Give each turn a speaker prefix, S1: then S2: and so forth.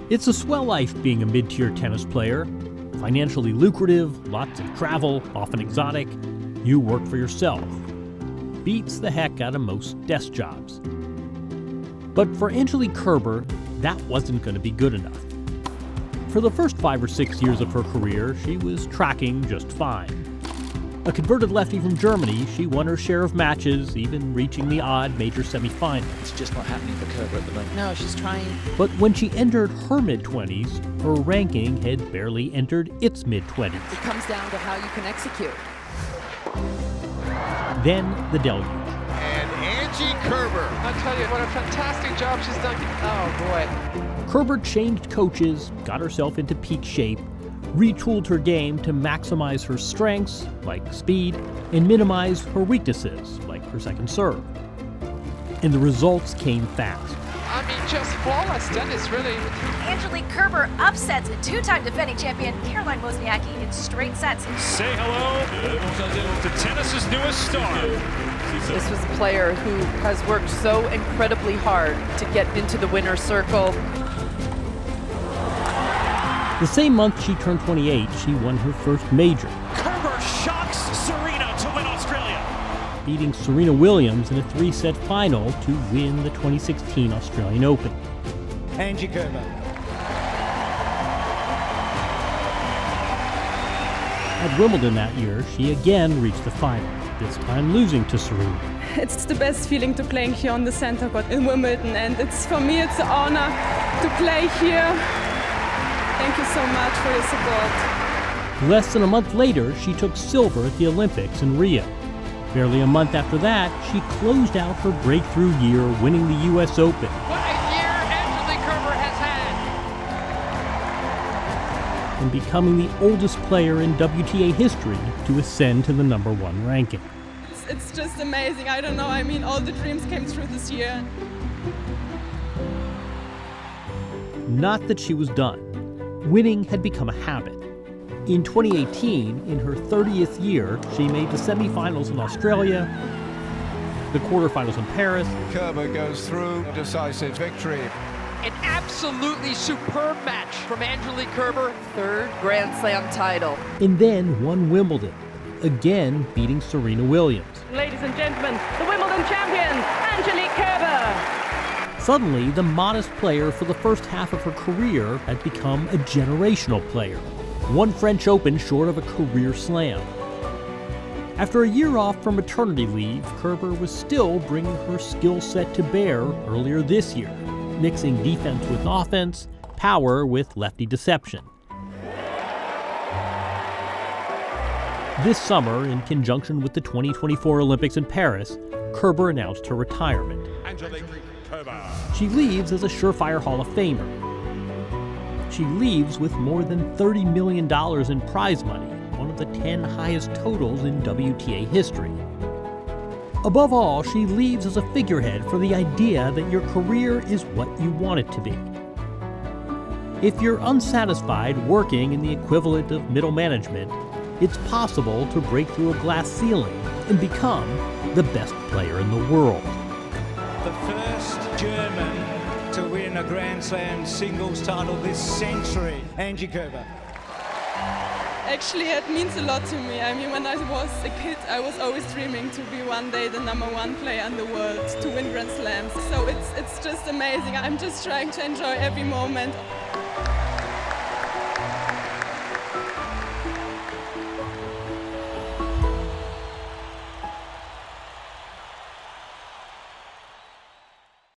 S1: It's a swell life being a mid-tier tennis player. Financially lucrative, lots of travel, often exotic. You work for yourself. Beats the heck out of most desk jobs. But for Angelique Kerber, that wasn't going to be good enough. For the first 5 or 6 years of her career, she was tracking just fine. A converted lefty from Germany, she won her share of matches, even reaching the odd major semifinal.
S2: It's just not happening for Kerber at the moment. No, she's trying.
S1: But when she entered her mid-20s, her ranking had barely entered its mid-20s.
S3: It comes down to how you can execute.
S1: Then the deluge.
S4: And Angie Kerber.
S5: I tell you, what a fantastic job she's done. Oh, boy.
S1: Kerber changed coaches, got herself into peak shape, retooled her game to maximize her strengths, like speed, and minimize her weaknesses, like her second serve. And the results came fast.
S5: I mean, just flawless tennis, really.
S6: Angelique Kerber upsets a two-time defending champion Caroline Wozniacki in straight sets.
S7: Say hello to tennis's newest star.
S3: This was a player who has worked so incredibly hard to get into the winner's circle.
S1: The same month she turned 28, she won her first major.
S7: Kerber shocks Serena to win Australia,
S1: beating Serena Williams in a 3-set final to win the 2016 Australian Open.
S8: Angie Kerber.
S1: At Wimbledon that year, she again reached the final, this time losing to Serena.
S9: It's the best feeling to playing here on the center court in Wimbledon, and for me it's an honor to play here. Thank you so much for your support.
S1: Less than a month later, she took silver at the Olympics in Rio. Barely a month after that, she closed out her breakthrough year winning the U.S. Open.
S5: What a year Angelique Kerber has had!
S1: And becoming the oldest player in WTA history to ascend to the #1 ranking.
S9: It's just amazing. I don't know. I mean, all the dreams came true this year.
S1: Not that she was done. Winning had become a habit. In 2018, in her 30th year, she made the semifinals in Australia, the quarterfinals in Paris.
S4: Kerber goes through, decisive victory.
S5: An absolutely superb match from Angelique Kerber.
S3: Third Grand Slam title.
S1: And then won Wimbledon, again beating Serena Williams.
S9: Ladies and gentlemen, the Wimbledon champion, Angelique Kerber.
S1: Suddenly, the modest player for the first half of her career had become a generational player, one French Open short of a career slam. After a year off from maternity leave, Kerber was still bringing her skill set to bear earlier this year, mixing defense with offense, power with lefty deception. This summer, in conjunction with the 2024 Olympics in Paris, Kerber announced her retirement.
S7: Angelique Kerber.
S1: She leaves as a surefire Hall of Famer. She leaves with more than $30 million in prize money, one of the 10 highest totals in WTA history. Above all, she leaves as a figurehead for the idea that your career is what you want it to be. If you're unsatisfied working in the equivalent of middle management, it's possible to break through a glass ceiling and become the best player in the world.
S8: The first German to win a Grand Slam singles title this century, Angie Kerber.
S9: Actually, it means a lot to me. I mean, when I was a kid, I was always dreaming to be one day the #1 player in the world, to win Grand Slams. So it's just amazing. I'm just trying to enjoy every moment.